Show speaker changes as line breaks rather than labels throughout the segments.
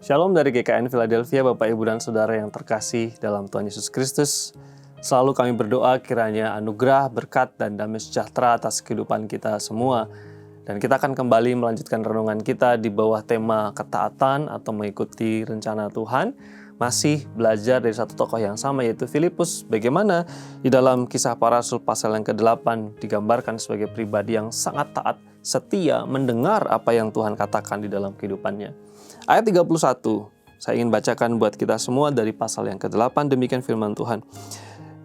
Shalom dari GKN Philadelphia, Bapak, Ibu, dan Saudara yang terkasih dalam Tuhan Yesus Kristus. Selalu kami berdoa kiranya anugerah, berkat, dan damai sejahtera atas kehidupan kita semua. Dan kita akan kembali melanjutkan renungan kita di bawah tema ketaatan atau mengikuti rencana Tuhan. Masih belajar dari satu tokoh yang sama, yaitu Filipus. Bagaimana di dalam Kisah Para Rasul pasal yang ke-8 digambarkan sebagai pribadi yang sangat taat, setia, mendengar apa yang Tuhan katakan di dalam kehidupannya. Ayat 31, saya ingin bacakan buat kita semua dari pasal yang ke-8, demikian firman Tuhan.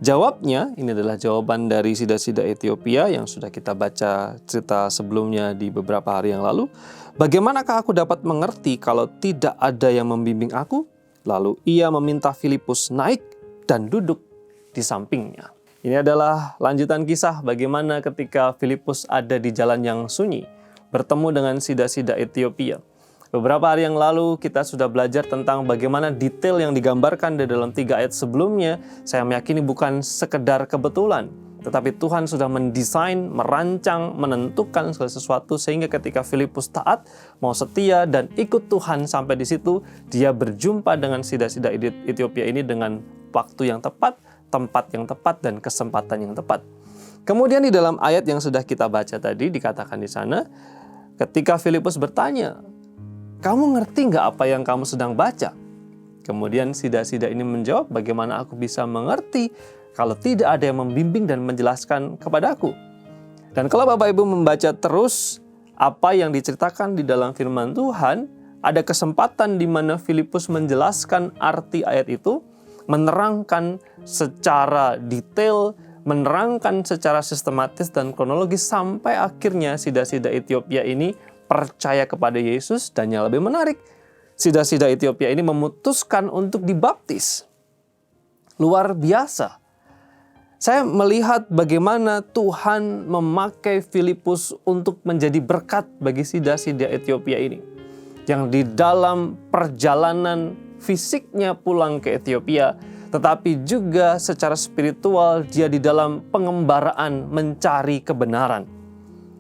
Jawabnya, ini adalah jawaban dari Sida-sida Ethiopia yang sudah kita baca cerita sebelumnya di beberapa hari yang lalu. Bagaimanakah aku dapat mengerti kalau tidak ada yang membimbing aku? Lalu ia meminta Filipus naik dan duduk di sampingnya. Ini adalah lanjutan kisah bagaimana ketika Filipus ada di jalan yang sunyi, bertemu dengan Sida-sida Ethiopia. Beberapa hari yang lalu kita sudah belajar tentang bagaimana detail yang digambarkan di dalam 3 ayat sebelumnya. Saya meyakini bukan sekedar kebetulan, tetapi Tuhan sudah mendesain, merancang, menentukan segala sesuatu sehingga ketika Filipus taat, mau setia dan ikut Tuhan sampai di situ, dia berjumpa dengan Sida-sida Ethiopia ini dengan waktu yang tepat, tempat yang tepat, dan kesempatan yang tepat. Kemudian di dalam ayat yang sudah kita baca tadi dikatakan di sana, ketika Filipus bertanya, "Kamu ngerti nggak apa yang kamu sedang baca?" Kemudian Sida-sida ini menjawab, "Bagaimana aku bisa mengerti kalau tidak ada yang membimbing dan menjelaskan kepadaku?" Dan kalau Bapak Ibu membaca terus apa yang diceritakan di dalam firman Tuhan, ada kesempatan di mana Filipus menjelaskan arti ayat itu, menerangkan secara detail, menerangkan secara sistematis dan kronologis sampai akhirnya Sida-sida Ethiopia ini percaya kepada Yesus. Dan yang lebih menarik, Sida-sida Ethiopia ini memutuskan untuk dibaptis. Luar biasa. Saya melihat bagaimana Tuhan memakai Filipus untuk menjadi berkat bagi Sida-sida Ethiopia ini. Yang di dalam perjalanan fisiknya pulang ke Ethiopia, tetapi juga secara spiritual dia di dalam pengembaraan mencari kebenaran.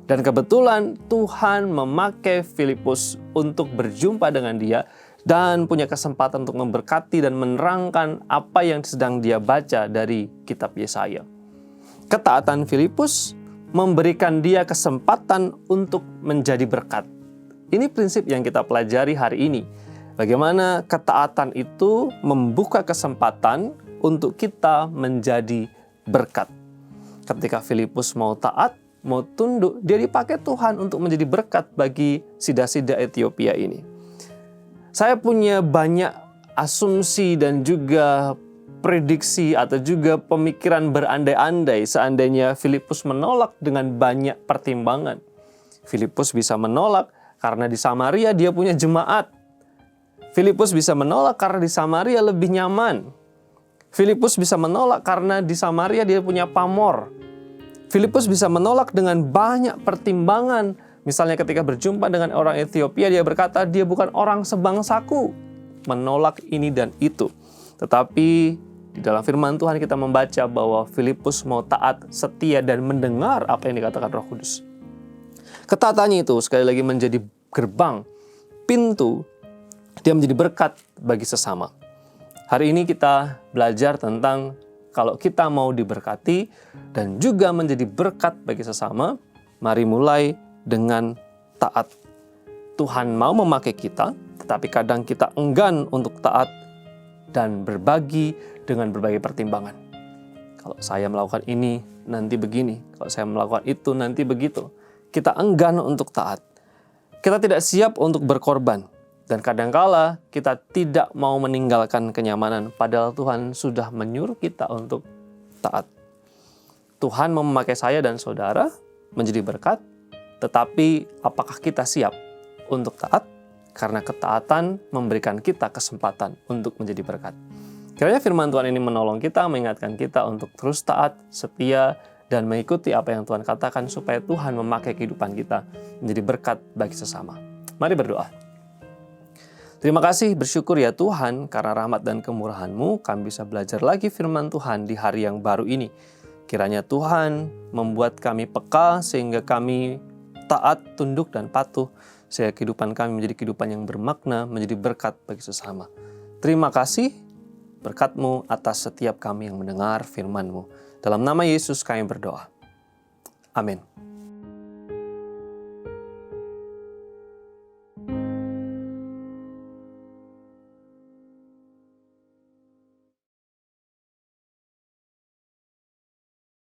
Dan kebetulan Tuhan memakai Filipus untuk berjumpa dengan dia dan punya kesempatan untuk memberkati dan menerangkan apa yang sedang dia baca dari kitab Yesaya. Ketaatan Filipus memberikan dia kesempatan untuk menjadi berkat. Ini prinsip yang kita pelajari hari ini. Bagaimana ketaatan itu membuka kesempatan untuk kita menjadi berkat. Ketika Filipus mau taat, mau tunduk, dia dipakai Tuhan untuk menjadi berkat bagi Sida-sida Ethiopia ini. Saya punya banyak asumsi dan juga prediksi atau juga pemikiran berandai-andai seandainya Filipus menolak dengan banyak pertimbangan. Filipus bisa menolak karena di Samaria dia punya jemaat. Filipus bisa menolak karena di Samaria lebih nyaman. Filipus bisa menolak karena di Samaria dia punya pamor. Filipus bisa menolak dengan banyak pertimbangan. Misalnya ketika berjumpa dengan orang Ethiopia, dia berkata, dia bukan orang sebangsaku. Menolak ini dan itu. Tetapi di dalam firman Tuhan kita membaca bahwa Filipus mau taat, setia, dan mendengar apa yang dikatakan Roh Kudus. Ketaatannya itu sekali lagi menjadi gerbang, pintu, dia menjadi berkat bagi sesama. Hari ini kita belajar tentang kalau kita mau diberkati dan juga menjadi berkat bagi sesama, mari mulai dengan taat. Tuhan mau memakai kita, tetapi kadang kita enggan untuk taat dan berbagi dengan berbagai pertimbangan. Kalau saya melakukan ini, nanti begini. Kalau saya melakukan itu, nanti begitu. Kita enggan untuk taat. Kita tidak siap untuk berkorban. Dan kadangkala kita tidak mau meninggalkan kenyamanan, padahal Tuhan sudah menyuruh kita untuk taat. Tuhan mau memakai saya dan saudara menjadi berkat, tetapi apakah kita siap untuk taat? Karena ketaatan memberikan kita kesempatan untuk menjadi berkat. Kiranya firman Tuhan ini menolong kita, mengingatkan kita untuk terus taat, setia, dan mengikuti apa yang Tuhan katakan supaya Tuhan memakai kehidupan kita menjadi berkat bagi sesama. Mari berdoa. Terima kasih, bersyukur ya Tuhan, karena rahmat dan kemurahan-Mu kami bisa belajar lagi firman Tuhan di hari yang baru ini. Kiranya Tuhan membuat kami peka sehingga kami taat, tunduk, dan patuh sehingga kehidupan kami menjadi kehidupan yang bermakna, menjadi berkat bagi sesama. Terima kasih berkat-Mu atas setiap kami yang mendengar firman-Mu. Dalam nama Yesus kami berdoa. Amin.